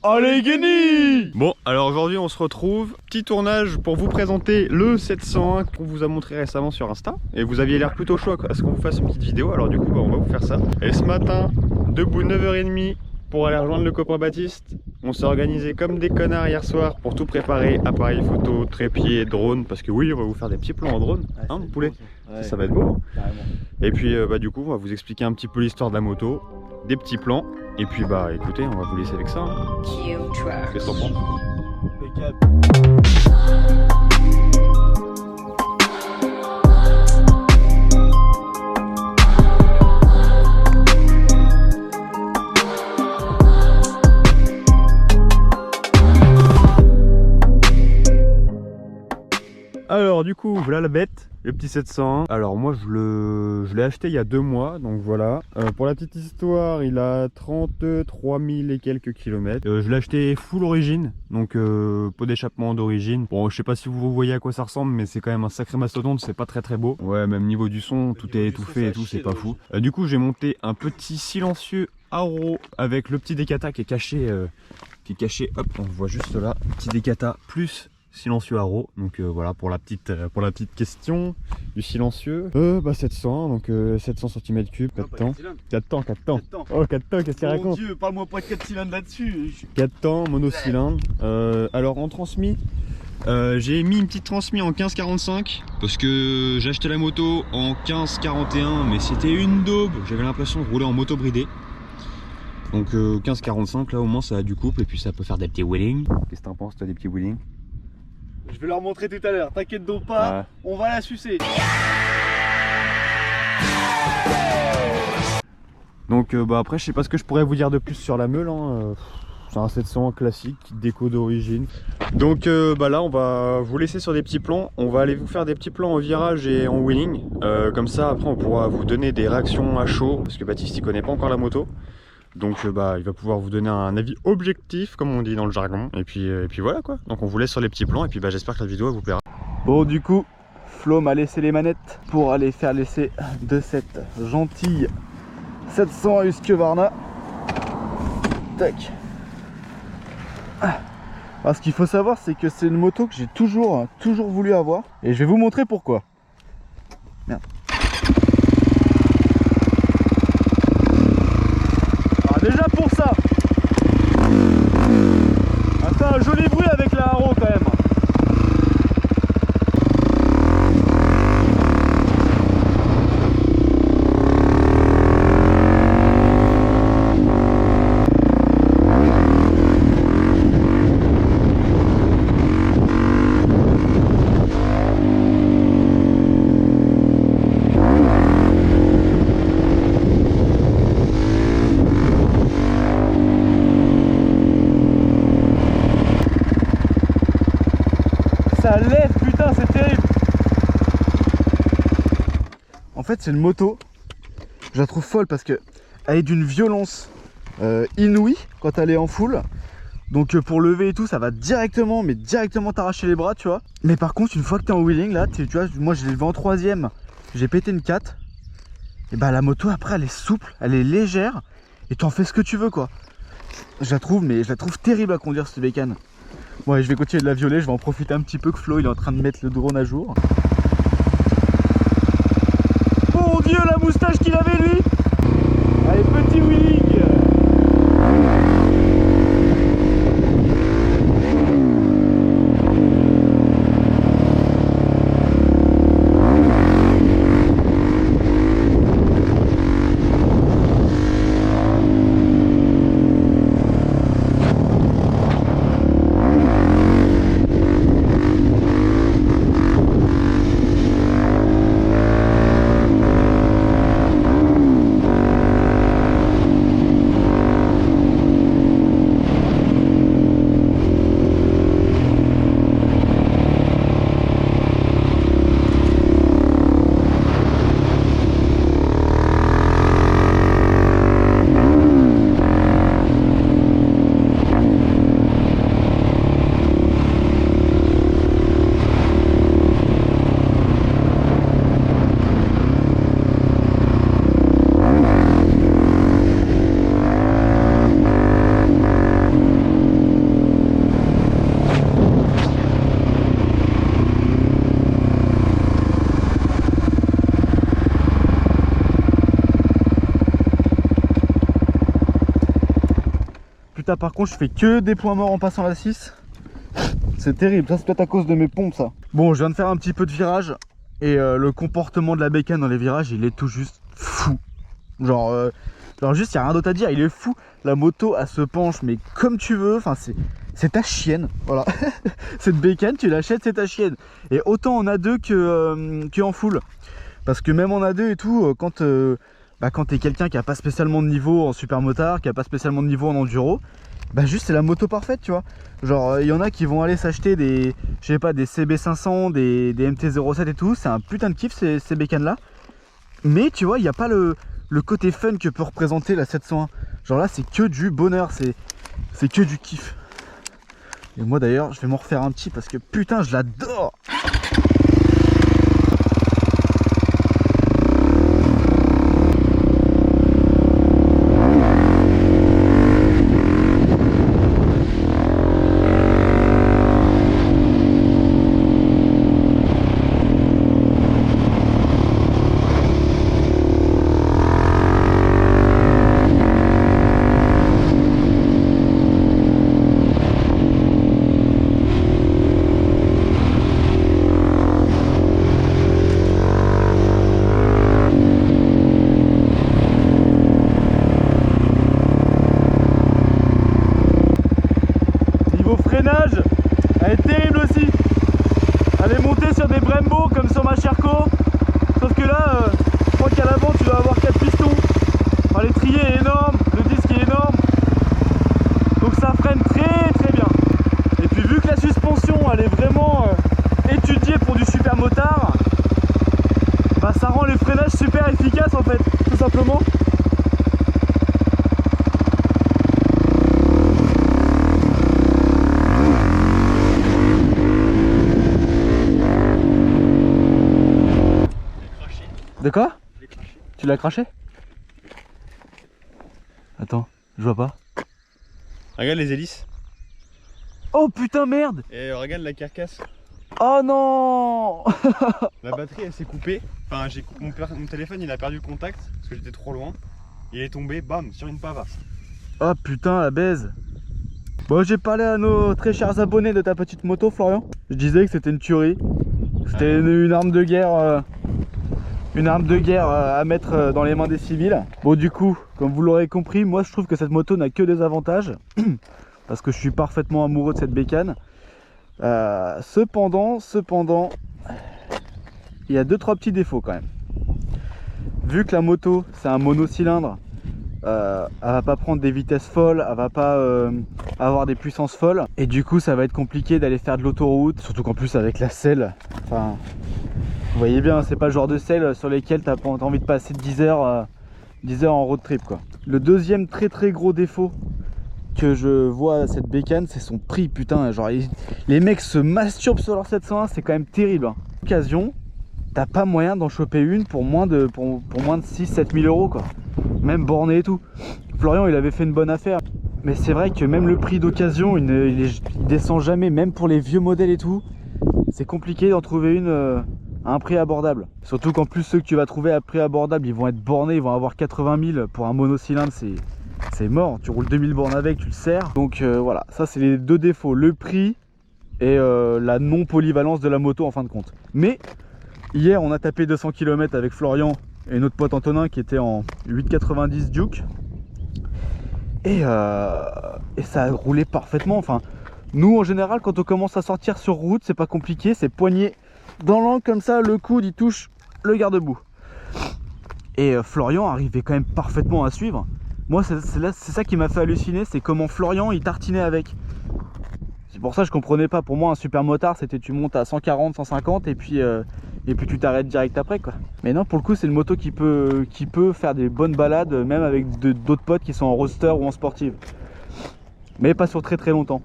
Allez Guenille! Bon, alors aujourd'hui on se retrouve, petit tournage pour vous présenter le 701 qu'on vous a montré récemment sur Insta. Et vous aviez l'air plutôt chaud à ce qu'on vous fasse une petite vidéo, alors du coup on va vous faire ça. Et ce matin, debout 9h30 pour aller rejoindre le copain Baptiste. On s'est organisé comme des connards hier soir pour tout préparer, appareil photo, trépied, drone, parce que oui on va vous faire des petits plans en drone, hein mon poulet, ça va être beau. Et puis du coup on va vous expliquer un petit peu l'histoire de la moto, des petits plans. Et puis écoutez, on va vous laisser avec ça. Hein. Qu'est-ce que t'en penses? Alors du coup, voilà la bête, le petit 701. Alors moi je l'ai acheté il y a 2 mois, donc voilà. Pour la petite histoire, il a 33 000 et quelques kilomètres. Je l'ai acheté full origine, donc pot d'échappement d'origine. Bon, je sais pas si vous voyez à quoi ça ressemble, mais c'est quand même un sacré mastodonte, c'est pas très beau. Ouais, même niveau du son, tout est étouffé et tout, c'est pas fou. Du coup, j'ai monté un petit silencieux Arrow avec le petit Decata qui est caché, hop, on le voit juste là, petit Decata plus silencieux Arrow, donc voilà pour la petite question du silencieux. 700, donc 700 cm3, 4 temps. Oh 4 temps, qu'est-ce qu'il raconte? Mon Dieu, parle-moi pas de 4 cylindres là-dessus. 4 temps, monocylindre. Alors en transmis, j'ai mis une petite transmis en 1545 parce que j'ai acheté la moto en 1541, mais c'était une daube, j'avais l'impression de rouler en moto bridée. Donc 1545 là au moins ça a du couple et puis ça peut faire des petits wheelings. Qu'est-ce que t'en penses toi des petits wheelings? Je vais leur montrer tout à l'heure, t'inquiète donc pas, on va la sucer. Donc après je sais pas ce que je pourrais vous dire de plus sur la meule, hein. C'est un 700 classique, déco d'origine. Donc là on va vous laisser sur des petits plans, on va aller vous faire des petits plans en virage et en wheeling. Comme ça après on pourra vous donner des réactions à chaud, parce que Baptiste il connaît pas encore la moto. Donc il va pouvoir vous donner un avis objectif comme on dit dans le jargon. Et puis voilà quoi. Donc on vous laisse sur les petits plans et puis j'espère que la vidéo vous plaira. Bon du coup, Flo m'a laissé les manettes pour aller faire l'essai de cette gentille 700 Husqvarna. Tac. Alors ce qu'il faut savoir c'est que c'est une moto que j'ai toujours voulu avoir. Et je vais vous montrer pourquoi. Merde. Déjà pour ça, ça fait un joli bruit avec la Haro quand même. Ça lève, putain, c'est terrible. En fait, c'est une moto, je la trouve folle parce que elle est d'une violence inouïe quand elle est en full. Donc pour lever et tout, ça va directement t'arracher les bras, tu vois. Mais par contre, une fois que t'es en wheeling, là, tu vois, moi je l'ai levé en 3ème, j'ai pété une 4. Et la moto après, elle est souple, elle est légère et tu en fais ce que tu veux, quoi. Je la trouve terrible à conduire cette bécane. Bon allez, je vais continuer de la violer, je vais en profiter un petit peu que Flo il est en train de mettre le drone à jour. Mon Dieu, la moustache qu'il avait lui. Allez, petit wheeling. putain, par contre, je fais que des points morts en passant la 6. C'est terrible, ça c'est peut-être à cause de mes pompes ça. Bon, je viens de faire un petit peu de virage et le comportement de la bécane dans les virages, il est tout juste fou. Genre juste, il n'y a rien d'autre à dire, il est fou. La moto, elle se penche, mais comme tu veux, enfin c'est ta chienne, voilà. Cette bécane, tu l'achètes, c'est ta chienne. Et autant en A2 que en full. Parce que même en A2 et tout, quand t'es quelqu'un qui a pas spécialement de niveau en super motard, qui a pas spécialement de niveau en enduro, bah juste c'est la moto parfaite, tu vois. Genre il y en a qui vont aller s'acheter des, je sais pas, des CB500, des MT-07 et tout, c'est un putain de kiff ces bécanes là. Mais tu vois, il n'y a pas le côté fun que peut représenter la 701. Genre là c'est que du bonheur, c'est que du kiff. Et moi d'ailleurs je vais m'en refaire un petit parce que putain je l'adore. Elle est terrible aussi. Elle est montée sur des Brembo comme sur ma Sherco. Sauf que là, je crois qu'à l'avant tu dois avoir 4 pistons. Enfin, l'étrier est énorme, le disque est énorme. Donc ça freine très très bien. Et puis vu que la suspension elle est vraiment étudiée pour du super motard, bah ça rend les freinages super efficaces en fait, tout simplement. De quoi? Tu l'as craché? Attends, je vois pas. Regarde les hélices. Oh putain merde! Et regarde la carcasse. Oh non! La batterie elle s'est coupée. Enfin mon téléphone il a perdu le contact parce que j'étais trop loin. Il est tombé, bam, sur une pavasse. Oh putain la baise. Bon, j'ai parlé à nos très chers abonnés de ta petite moto Florian. Je disais que c'était une tuerie. C'était une arme de guerre. Une arme de guerre à mettre dans les mains des civils. Bon du coup, comme vous l'aurez compris, moi je trouve que cette moto n'a que des avantages. Parce que je suis parfaitement amoureux de cette bécane. Cependant, il y a 2-3 petits défauts quand même. Vu que la moto c'est un monocylindre, elle va pas prendre des vitesses folles, elle va pas avoir des puissances folles. Et du coup ça va être compliqué d'aller faire de l'autoroute. Surtout qu'en plus avec la selle, enfin... Vous voyez bien, c'est pas le genre de selle sur lesquels tu as envie de passer 10 heures en road trip quoi. Le deuxième très gros défaut que je vois à cette bécane, c'est son prix. Putain, genre les mecs se masturbent sur leur 701, c'est quand même terrible. Hein. Occasion, t'as pas moyen d'en choper une pour moins de 6-7 000 euros quoi. Même borné et tout. Florian il avait fait une bonne affaire. Mais c'est vrai que même le prix d'occasion, il descend jamais, même pour les vieux modèles et tout. C'est compliqué d'en trouver une à un prix abordable. Surtout qu'en plus ceux que tu vas trouver à prix abordable, ils vont être bornés, ils vont avoir 80 000 pour un monocylindre, c'est mort. Tu roules 2000 bornes avec, tu le sers. Donc voilà, ça c'est les deux défauts, le prix et la non polyvalence de la moto en fin de compte. Mais hier on a tapé 200 km avec Florian et notre pote Antonin qui était en 890 Duke. Et ça a roulé parfaitement. Enfin, nous en général quand on commence à sortir sur route, c'est pas compliqué, c'est poigné dans l'angle comme ça, le coude il touche le garde-boue. Et Florian arrivait quand même parfaitement à suivre. Moi c'est ça qui m'a fait halluciner, c'est comment Florian il tartinait avec. C'est pour ça que je comprenais pas. Pour moi un super motard c'était tu montes à 140, 150 et puis tu t'arrêtes direct après quoi. Mais non, pour le coup c'est une moto qui peut faire des bonnes balades même avec d'autres potes qui sont en roadster ou en sportive. Mais pas sur très longtemps.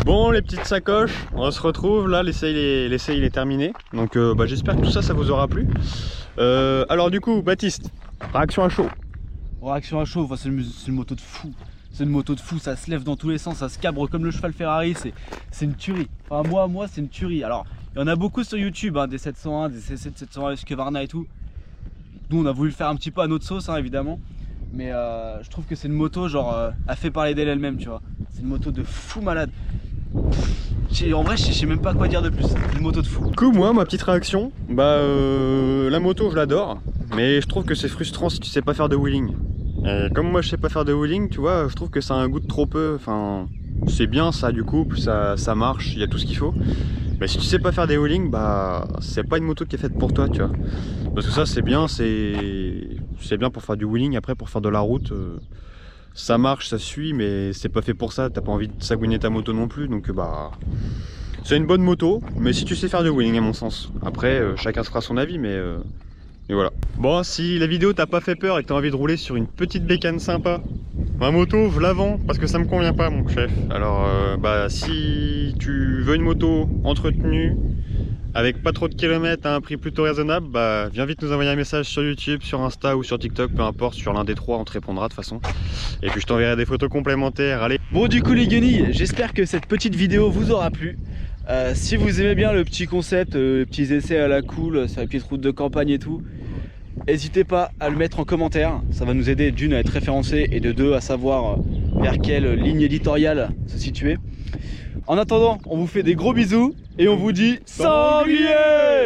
Bon les petites sacoches, on se retrouve là, l'essai il est terminé. Donc j'espère que tout ça vous aura plu. Alors du coup Baptiste, réaction à chaud. Réaction à chaud, enfin, c'est une moto de fou. C'est une moto de fou, ça se lève dans tous les sens, ça se cabre comme le cheval Ferrari, c'est une tuerie. Enfin moi c'est une tuerie. Alors il y en a beaucoup sur YouTube, hein, des 701, des CC 701, les Husqvarna et tout. Nous on a voulu le faire un petit peu à notre sauce, hein, évidemment. Mais je trouve que c'est une moto genre a fait parler d'elle elle-même, tu vois. C'est une moto de fou malade. En vrai je sais même pas quoi dire de plus, c'est une moto de fou. Du coup moi ma petite réaction, la moto je l'adore, mais je trouve que c'est frustrant si tu sais pas faire de wheeling. Et comme moi je sais pas faire de wheeling, tu vois, je trouve que ça a un goût de trop peu. Enfin, c'est bien ça du coup, ça marche, il y a tout ce qu'il faut. Mais si tu sais pas faire des wheeling, c'est pas une moto qui est faite pour toi, tu vois. Parce que ça c'est bien, c'est bien pour faire du wheeling. Après pour faire de la route, ça marche, ça suit, mais c'est pas fait pour ça. T'as pas envie de sagouiner ta moto non plus, donc c'est une bonne moto. Mais si tu sais faire du wheeling à mon sens. Après chacun se fera son avis, mais voilà. Bon, si la vidéo t'a pas fait peur et que t'as envie de rouler sur une petite bécane sympa, ma moto je la vends parce que ça me convient pas mon chef. Alors si tu veux une moto entretenue avec pas trop de kilomètres à un prix plutôt raisonnable, viens vite nous envoyer un message sur YouTube, sur Insta ou sur TikTok, peu importe, sur l'un des trois on te répondra de toute façon. Et puis je t'enverrai des photos complémentaires. Allez. Bon du coup les guenilles, j'espère que cette petite vidéo vous aura plu. Si vous aimez bien le petit concept, les petits essais à la cool sur les petites routes de campagne et tout, n'hésitez pas à le mettre en commentaire. Ça va nous aider d'une à être référencé et de deux à savoir vers quelle ligne éditoriale se situer. En attendant, on vous fait des gros bisous et on vous dit sanglier!